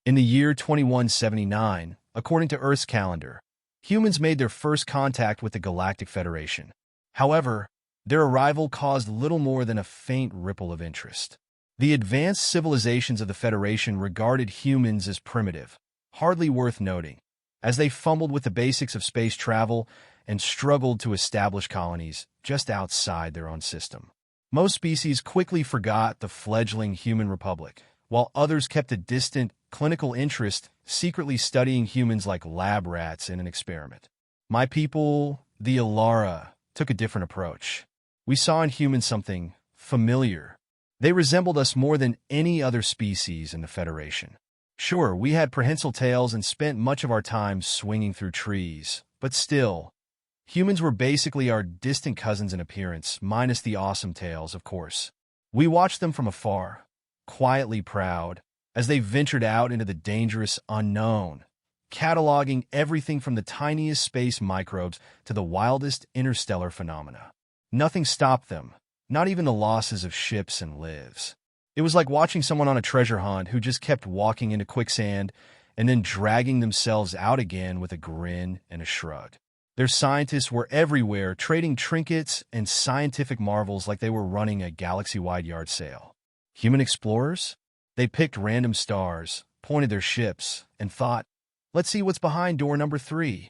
In the year 2179, according to Earth's calendar, humans made their first contact with the Galactic Federation. However, their arrival caused little more than a faint ripple of interest. The advanced civilizations of the Federation regarded humans as primitive, hardly worth noting, as they fumbled with the basics of space travel and struggled to establish colonies just outside their own system. Most species quickly forgot the fledgling human republic, while others kept a distant, clinical interest, secretly studying humans like lab rats in an experiment. My people, the Elara, took a different approach. We saw in humans something familiar. They resembled us more than any other species in the Federation. Sure, we had prehensile tails and spent much of our time swinging through trees, but still, humans were basically our distant cousins in appearance, minus the awesome tails, of course. We watched them from afar, quietly proud, as they ventured out into the dangerous unknown, cataloging everything from the tiniest space microbes to the wildest interstellar phenomena. Nothing stopped them, not even the losses of ships and lives. It was like watching someone on a treasure hunt who just kept walking into quicksand and then dragging themselves out again with a grin and a shrug. Their scientists were everywhere, trading trinkets and scientific marvels like they were running a galaxy-wide yard sale. Human explorers? They picked random stars, pointed their ships, and thought, let's see what's behind door number 3.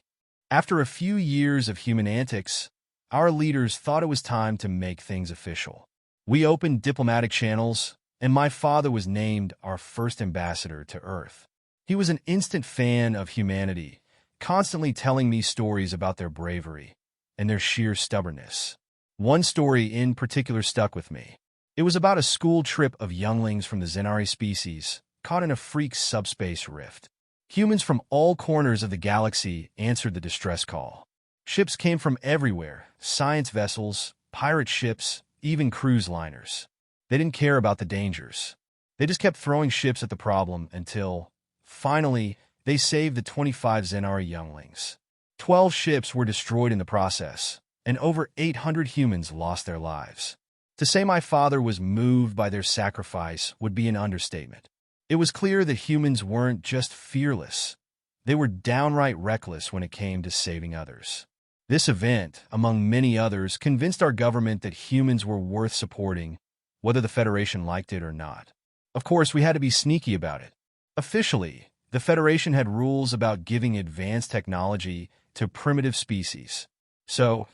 After a few years of human antics, our leaders thought it was time to make things official. We opened diplomatic channels, and my father was named our first ambassador to Earth. He was an instant fan of humanity, constantly telling me stories about their bravery and their sheer stubbornness. One story in particular stuck with me. It was about a school trip of younglings from the Zenari species, caught in a freak subspace rift. Humans from all corners of the galaxy answered the distress call. Ships came from everywhere, science vessels, pirate ships, even cruise liners. They didn't care about the dangers. They just kept throwing ships at the problem until, finally, they saved the 25 Zenari younglings. 12 ships were destroyed in the process, and over 800 humans lost their lives. To say my father was moved by their sacrifice would be an understatement. It was clear that humans weren't just fearless. They were downright reckless when it came to saving others. This event, among many others, convinced our government that humans were worth supporting, whether the Federation liked it or not. Of course, we had to be sneaky about it. Officially, the Federation had rules about giving advanced technology to primitive species. So,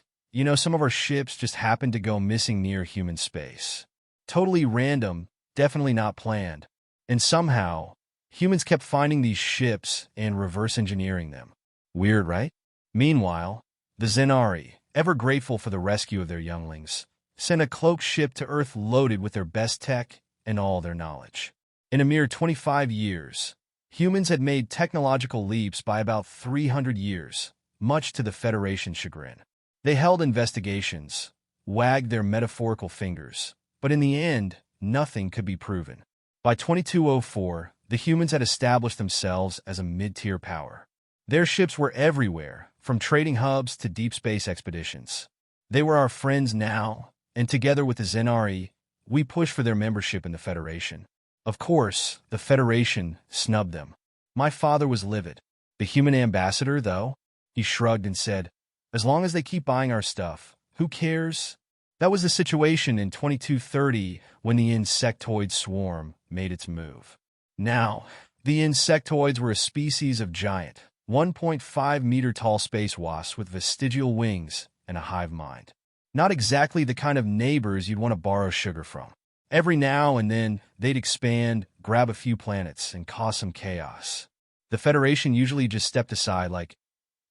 some of our ships just happened to go missing near human space. Totally random, definitely not planned. And somehow, humans kept finding these ships and reverse engineering them. Weird, right? Meanwhile, the Zenari, ever grateful for the rescue of their younglings, sent a cloaked ship to Earth loaded with their best tech and all their knowledge. In a mere 25 years, humans had made technological leaps by about 300 years, much to the Federation's chagrin. They held investigations, wagged their metaphorical fingers, but in the end, nothing could be proven. By 2204, the humans had established themselves as a mid-tier power. Their ships were everywhere, from trading hubs to deep space expeditions. They were our friends now, and together with the Zenari, we pushed for their membership in the Federation. Of course, the Federation snubbed them. My father was livid. The human ambassador, though, he shrugged and said, as long as they keep buying our stuff, who cares? That was the situation in 2230 when the insectoid swarm made its move. Now, the insectoids were a species of giant, 1.5-meter-tall space wasps with vestigial wings and a hive mind. Not exactly the kind of neighbors you'd want to borrow sugar from. Every now and then, they'd expand, grab a few planets, and cause some chaos. The Federation usually just stepped aside like,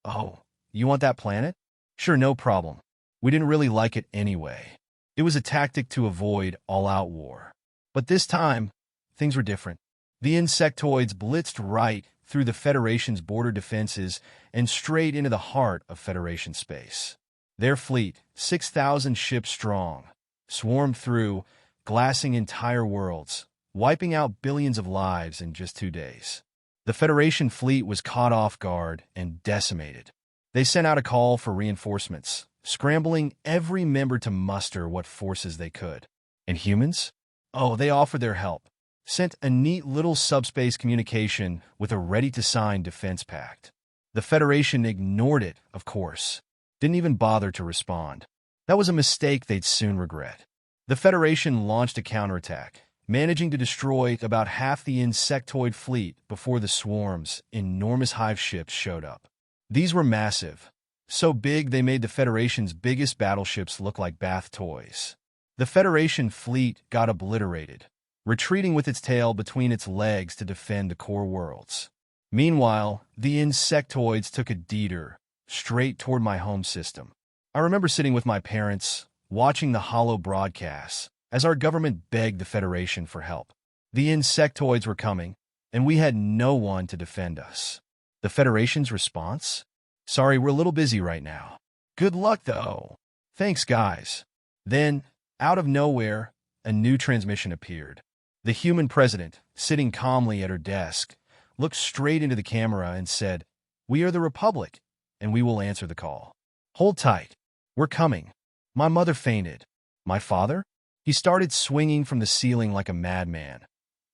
oh, you want that planet? Sure, no problem. We didn't really like it anyway. It was a tactic to avoid all-out war. But this time, things were different. The insectoids blitzed right through the Federation's border defenses and straight into the heart of Federation space. Their fleet, 6,000 ships strong, swarmed through, glassing entire worlds, wiping out billions of lives in just 2 days. The Federation fleet was caught off guard and decimated. They sent out a call for reinforcements, scrambling every member to muster what forces they could. And humans? Oh, they offered their help. sent a neat little subspace communication with a ready-to-sign defense pact. The Federation ignored it, of course. Didn't even bother to respond. That was a mistake they'd soon regret. The Federation launched a counterattack, managing to destroy about half the insectoid fleet before the swarm's enormous hive ships showed up. These were massive, so big they made the Federation's biggest battleships look like bath toys. The Federation fleet got obliterated, retreating with its tail between its legs to defend the core worlds. Meanwhile, the insectoids took a detour straight toward my home system. I remember sitting with my parents, watching the hollow broadcasts, as our government begged the Federation for help. The insectoids were coming, and we had no one to defend us. The Federation's response? Sorry, we're a little busy right now. Good luck, though. Thanks, guys. Then, out of nowhere, a new transmission appeared. The human president, sitting calmly at her desk, looked straight into the camera and said, "We are the Republic, and we will answer the call. Hold tight. We're coming." My mother fainted. My father? He started swinging from the ceiling like a madman,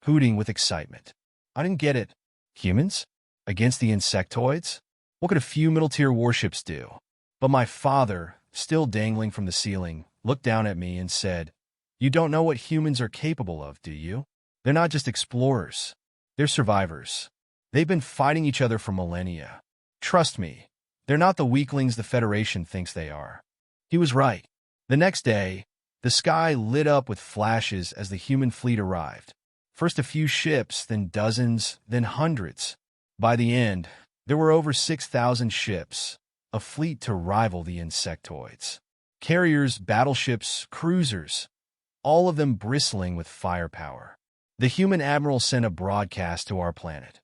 hooting with excitement. I didn't get it. Humans? Against the insectoids? What could a few middle-tier warships do? But my father, still dangling from the ceiling, looked down at me and said, "You don't know what humans are capable of, do you? They're not just explorers. They're survivors. They've been fighting each other for millennia. Trust me, they're not the weaklings the Federation thinks they are." He was right. The next day, the sky lit up with flashes as the human fleet arrived. First a few ships, then dozens, then hundreds. By the end, there were over 6,000 ships, a fleet to rival the insectoids. Carriers, battleships, cruisers, all of them bristling with firepower. The human admiral sent a broadcast to our planet.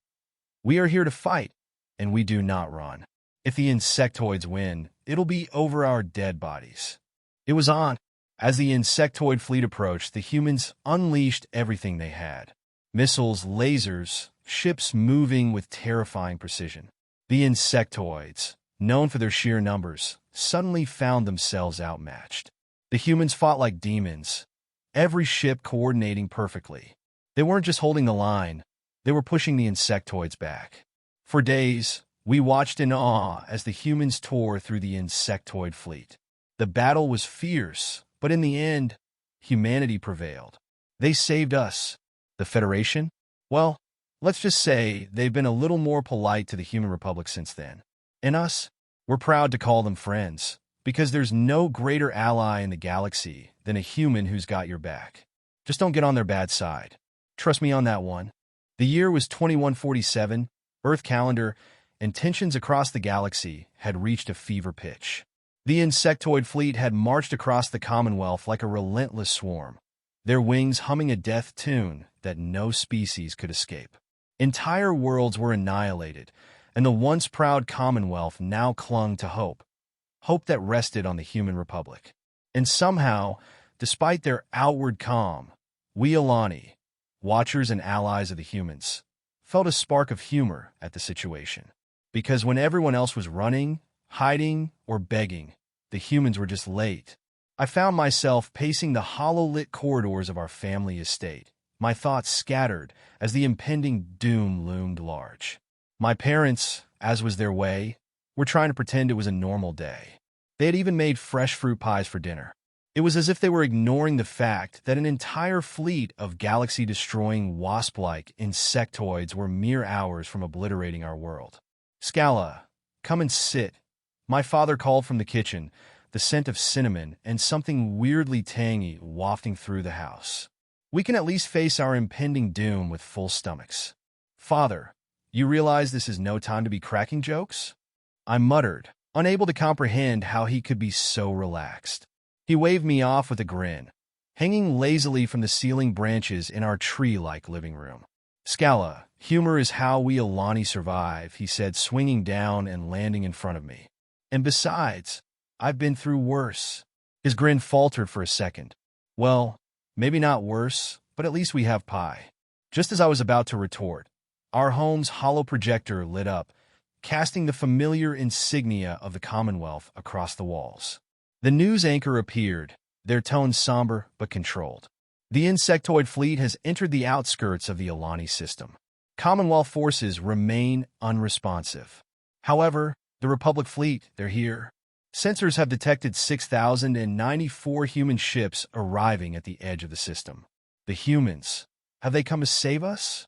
"We are here to fight, and we do not run. If the insectoids win, it'll be over our dead bodies." It was on. As the insectoid fleet approached, the humans unleashed everything they had. Missiles, lasers, ships moving with terrifying precision. The insectoids, known for their sheer numbers, suddenly found themselves outmatched. The humans fought like demons, every ship coordinating perfectly. They weren't just holding the line, they were pushing the insectoids back. For days, we watched in awe as the humans tore through the insectoid fleet. The battle was fierce, but in the end, humanity prevailed. They saved us. The Federation? Well, let's just say they've been a little more polite to the Human Republic since then. And us? We're proud to call them friends, because there's no greater ally in the galaxy than a human who's got your back. Just don't get on their bad side. Trust me on that one. The year was 2147, Earth calendar, and tensions across the galaxy had reached a fever pitch. The insectoid fleet had marched across the Commonwealth like a relentless swarm, their wings humming a death tune that no species could escape. Entire worlds were annihilated, and the once proud Commonwealth now clung to hope that rested on the Human Republic. And somehow, despite their outward calm, we Elani, watchers and allies of the humans, felt a spark of humor at the situation. Because when everyone else was running, hiding, or begging, the humans were just late. I found myself pacing the hollow-lit corridors of our family estate, my thoughts scattered as the impending doom loomed large. My parents, as was their way, were trying to pretend it was a normal day. They had even made fresh fruit pies for dinner. It was as if they were ignoring the fact that an entire fleet of galaxy-destroying wasp-like insectoids were mere hours from obliterating our world. "Scala, come and sit." My father called from the kitchen, the scent of cinnamon and something weirdly tangy wafting through the house. "We can at least face our impending doom with full stomachs." "Father, you realize this is no time to be cracking jokes?" I muttered, unable to comprehend how he could be so relaxed. He waved me off with a grin, hanging lazily from the ceiling branches in our tree-like living room. "Scala, humor is how we Elani survive," he said, swinging down and landing in front of me. "And besides, I've been through worse." His grin faltered for a second. "Well, maybe not worse, but at least we have pie." Just as I was about to retort, our home's hollow projector lit up, casting the familiar insignia of the Commonwealth across the walls. The news anchor appeared, their tone somber but controlled. The insectoid fleet has entered the outskirts of the Elania system. Commonwealth forces remain unresponsive. However, the Republic fleet, they're here. Sensors have detected 6,094 human ships arriving at the edge of the system. The humans, have they come to save us?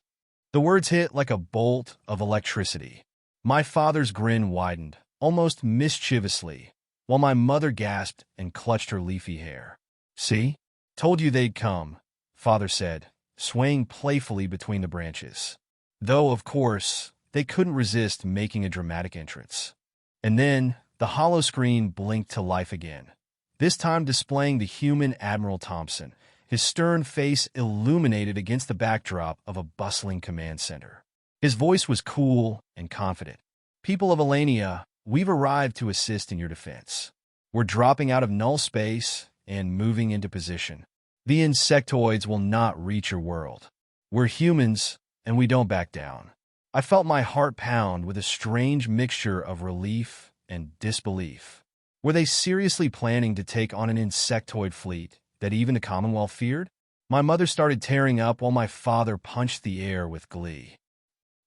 The words hit like a bolt of electricity. My father's grin widened, almost mischievously, while my mother gasped and clutched her leafy hair. See? Told you they'd come, father said, swaying playfully between the branches. Though, of course, they couldn't resist making a dramatic entrance. And then, the hollow screen blinked to life again, this time displaying the human Admiral Thompson, his stern face illuminated against the backdrop of a bustling command center. His voice was cool and confident. People of Elania, we've arrived to assist in your defense. We're dropping out of null space and moving into position. The insectoids will not reach your world. We're humans, and we don't back down. I felt my heart pound with a strange mixture of relief and disbelief. Were they seriously planning to take on an insectoid fleet that even the Commonwealth feared? My mother started tearing up while my father punched the air with glee.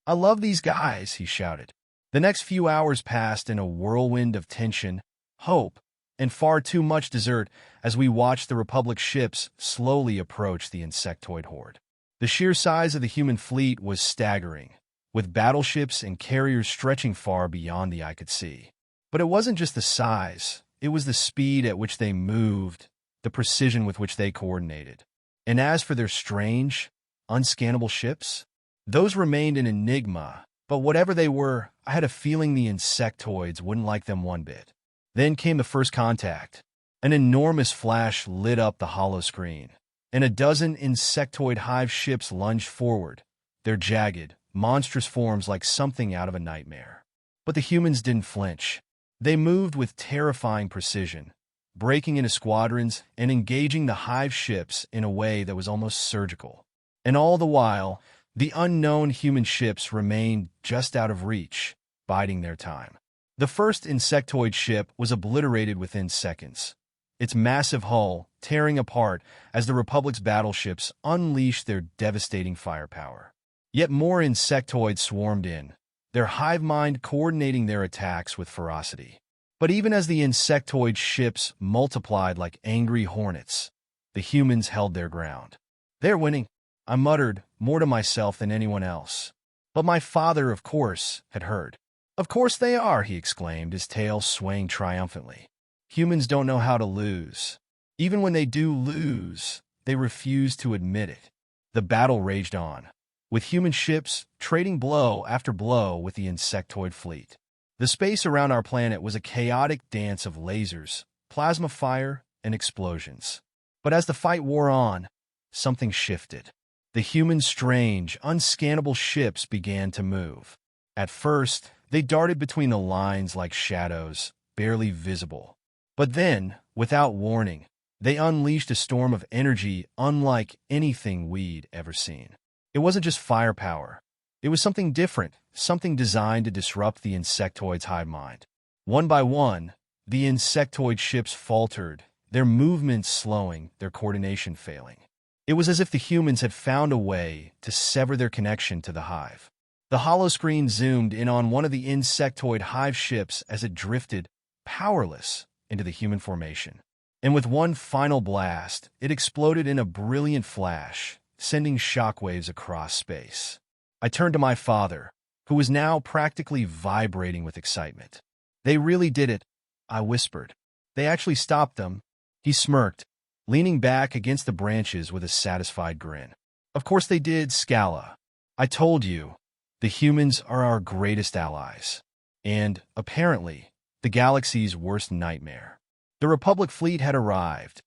I love these guys, he shouted. The next few hours passed in a whirlwind of tension, hope, and far too much dessert as we watched the Republic ships slowly approach the insectoid horde. The sheer size of the human fleet was staggering, with battleships and carriers stretching far beyond the eye could see. But it wasn't just the size, it was the speed at which they moved, the precision with which they coordinated. And as for their strange, unscannable ships, those remained an enigma, but whatever they were, I had a feeling the insectoids wouldn't like them one bit. Then came the first contact. An enormous flash lit up the hollow screen, and a dozen insectoid hive ships lunged forward, their jagged, monstrous forms like something out of a nightmare. But the humans didn't flinch. They moved with terrifying precision, breaking into squadrons and engaging the hive ships in a way that was almost surgical. And all the while, the unknown human ships remained just out of reach, biding their time. The first insectoid ship was obliterated within seconds, its massive hull tearing apart as the Republic's battleships unleashed their devastating firepower. Yet more insectoids swarmed in, their hive mind coordinating their attacks with ferocity. But even as the insectoid ships multiplied like angry hornets, the humans held their ground. They're winning, I muttered, more to myself than anyone else. But my father, of course, had heard. Of course they are, he exclaimed, his tail swaying triumphantly. Humans don't know how to lose. Even when they do lose, they refuse to admit it. The battle raged on, with human ships trading blow after blow with the insectoid fleet. The space around our planet was a chaotic dance of lasers, plasma fire, and explosions. But as the fight wore on, something shifted. The human strange, unscannable ships began to move. At first, they darted between the lines like shadows, barely visible. But then, without warning, they unleashed a storm of energy unlike anything we'd ever seen. It wasn't just firepower. It was something different, something designed to disrupt the insectoid's hive mind. One by one, the insectoid ships faltered, their movements slowing, their coordination failing. It was as if the humans had found a way to sever their connection to the hive. The holoscreen zoomed in on one of the insectoid hive ships as it drifted, powerless, into the human formation. And with one final blast, it exploded in a brilliant flash, sending shockwaves across space. I turned to my father, who was now practically vibrating with excitement. They really did it, I whispered. They actually stopped them. He smirked, leaning back against the branches with a satisfied grin. Of course they did, Scala. I told you, the humans are our greatest allies. And, apparently, the galaxy's worst nightmare. The Republic fleet had arrived,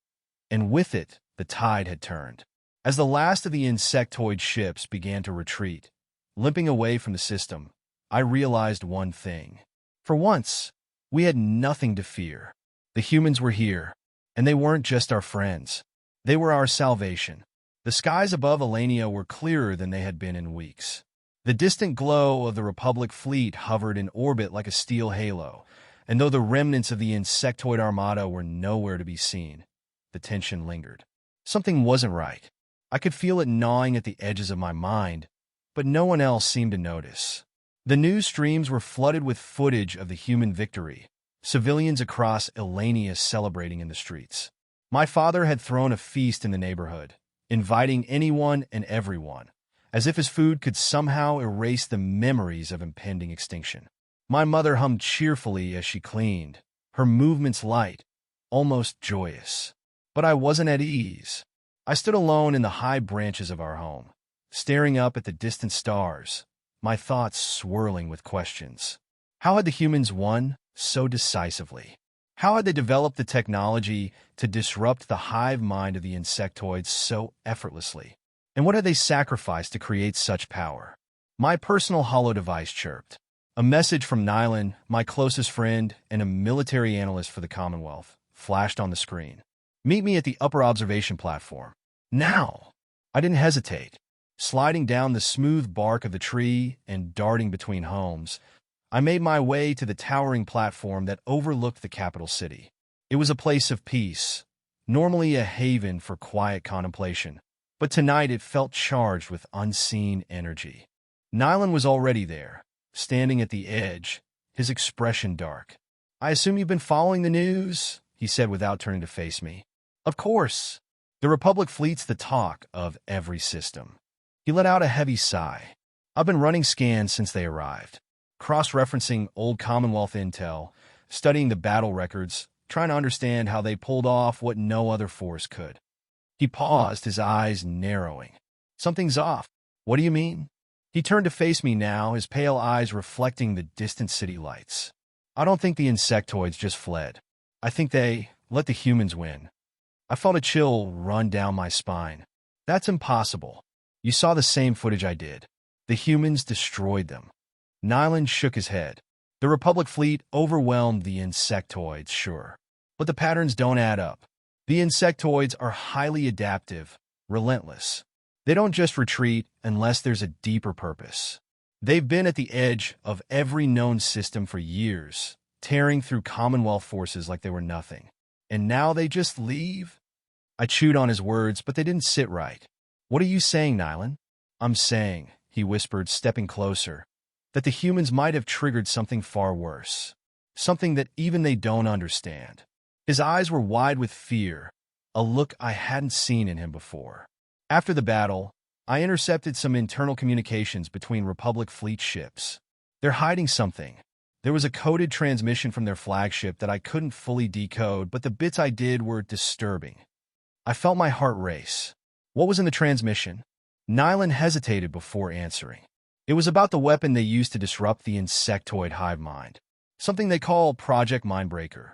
and with it, the tide had turned. As the last of the insectoid ships began to retreat, limping away from the system, I realized one thing. For once, we had nothing to fear. The humans were here, and they weren't just our friends. They were our salvation. The skies above Elania were clearer than they had been in weeks. The distant glow of the Republic fleet hovered in orbit like a steel halo, and though the remnants of the insectoid armada were nowhere to be seen, the tension lingered. Something wasn't right. I could feel it gnawing at the edges of my mind, but no one else seemed to notice. The news streams were flooded with footage of the human victory, civilians across Elania celebrating in the streets. My father had thrown a feast in the neighborhood, inviting anyone and everyone, as if his food could somehow erase the memories of impending extinction. My mother hummed cheerfully as she cleaned, her movements light, almost joyous. But I wasn't at ease. I stood alone in the high branches of our home, staring up at the distant stars, my thoughts swirling with questions. How had the humans won so decisively? How had they developed the technology to disrupt the hive mind of the insectoids so effortlessly? And what had they sacrificed to create such power? My personal holo device chirped. A message from Nylin, my closest friend and a military analyst for the Commonwealth, flashed on the screen. Meet me at the upper observation platform. Now! I didn't hesitate. Sliding down the smooth bark of the tree and darting between homes, I made my way to the towering platform that overlooked the capital city. It was a place of peace, normally a haven for quiet contemplation, but tonight it felt charged with unseen energy. Nylin was already there, standing at the edge, his expression dark. "I assume you've been following the news," he said without turning to face me. "Of course. The Republic fleet's the talk of every system." He let out a heavy sigh. "I've been running scans since they arrived, cross-referencing old Commonwealth intel, studying the battle records, trying to understand how they pulled off what no other force could." He paused, his eyes narrowing. "Something's off. What do you mean?" He turned to face me now, his pale eyes reflecting the distant city lights. "I don't think the insectoids just fled. I think they let the humans win." I felt a chill run down my spine. "That's impossible. You saw the same footage I did. The humans destroyed them." Nylin shook his head. "The Republic fleet overwhelmed the insectoids, sure. But the patterns don't add up. The insectoids are highly adaptive, relentless. They don't just retreat unless there's a deeper purpose. They've been at the edge of every known system for years, tearing through Commonwealth forces like they were nothing. And now they just leave?" I chewed on his words, but they didn't sit right. "What are you saying, Nylin?" "I'm saying," he whispered, stepping closer, "that the humans might have triggered something far worse. Something that even they don't understand." His eyes were wide with fear, a look I hadn't seen in him before. "After the battle, I intercepted some internal communications between Republic fleet ships. They're hiding something. There was a coded transmission from their flagship that I couldn't fully decode, but the bits I did were disturbing." I felt my heart race. "What was in the transmission?" Nylin hesitated before answering. "It was about the weapon they used to disrupt the insectoid hive mind. Something they call Project Mindbreaker.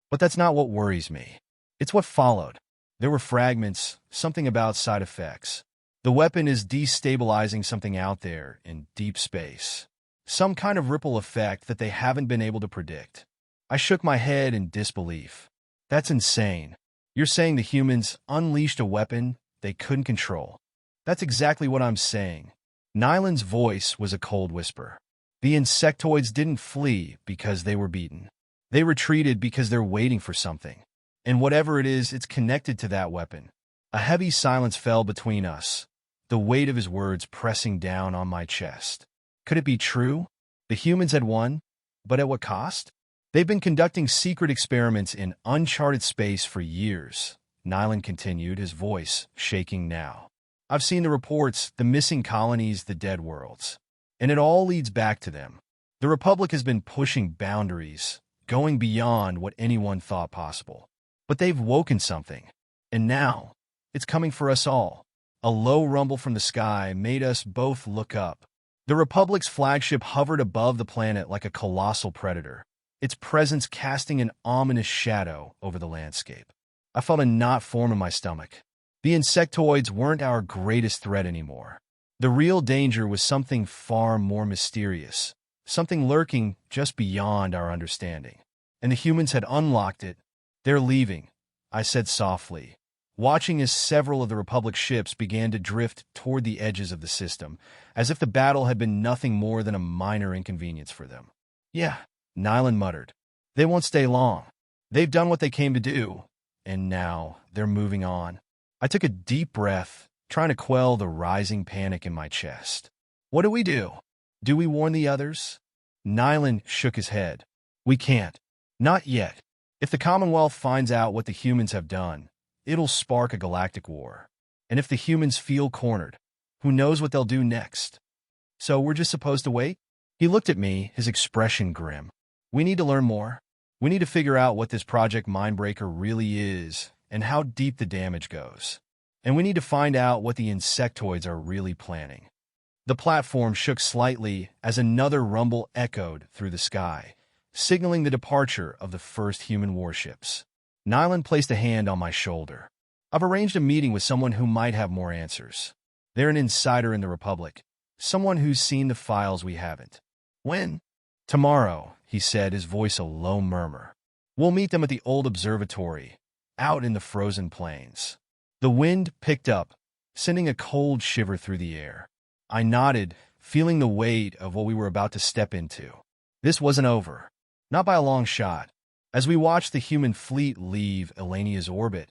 But that's not what worries me. It's what followed. There were fragments, something about side effects. The weapon is destabilizing something out there in deep space. Some kind of ripple effect that they haven't been able to predict." I shook my head in disbelief. "That's insane. You're saying the humans unleashed a weapon they couldn't control?" "That's exactly what I'm saying." Nylin's voice was a cold whisper. "The insectoids didn't flee because they were beaten. They retreated because they're waiting for something. And whatever it is, it's connected to that weapon." A heavy silence fell between us, the weight of his words pressing down on my chest. Could it be true? The humans had won, but at what cost? "They've been conducting secret experiments in uncharted space for years," Nylin continued, his voice shaking now. "I've seen the reports, the missing colonies, the dead worlds. And it all leads back to them. The Republic has been pushing boundaries, going beyond what anyone thought possible. But they've woken something. And now, it's coming for us all." A low rumble from the sky made us both look up. The Republic's flagship hovered above the planet like a colossal predator, its presence casting an ominous shadow over the landscape. I felt a knot form in my stomach. The insectoids weren't our greatest threat anymore. The real danger was something far more mysterious, something lurking just beyond our understanding. And the humans had unlocked it. "They're leaving," I said softly, watching as several of the Republic ships began to drift toward the edges of the system, as if the battle had been nothing more than a minor inconvenience for them. "Yeah," Nylin muttered. "They won't stay long. They've done what they came to do, and now they're moving on." I took a deep breath, trying to quell the rising panic in my chest. What do we do? Do we warn the others? Nylin shook his head. We can't. Not yet. If the Commonwealth finds out what the humans have done, it'll spark a galactic war. And if the humans feel cornered, who knows what they'll do next? So we're just supposed to wait? He looked at me, his expression grim. We need to learn more. We need to figure out what this Project Mindbreaker really is and how deep the damage goes. And we need to find out what the insectoids are really planning. The platform shook slightly as another rumble echoed through the sky, signaling the departure of the first human warships. Nylin placed a hand on my shoulder. I've arranged a meeting with someone who might have more answers. They're an insider in the Republic, someone who's seen the files we haven't. When? Tomorrow, he said, his voice a low murmur. We'll meet them at the old observatory, out in the frozen plains. The wind picked up, sending a cold shiver through the air. I nodded, feeling the weight of what we were about to step into. This wasn't over. Not by a long shot. As we watched the human fleet leave Elania's orbit,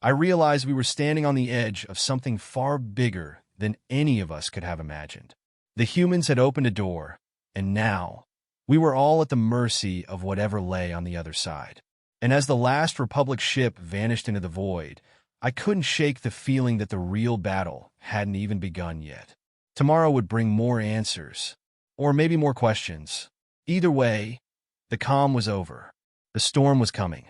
I realized we were standing on the edge of something far bigger than any of us could have imagined. The humans had opened a door, and now we were all at the mercy of whatever lay on the other side. And as the last Republic ship vanished into the void, I couldn't shake the feeling that the real battle hadn't even begun yet. Tomorrow would bring more answers, or maybe more questions. Either way, the calm was over. The storm was coming.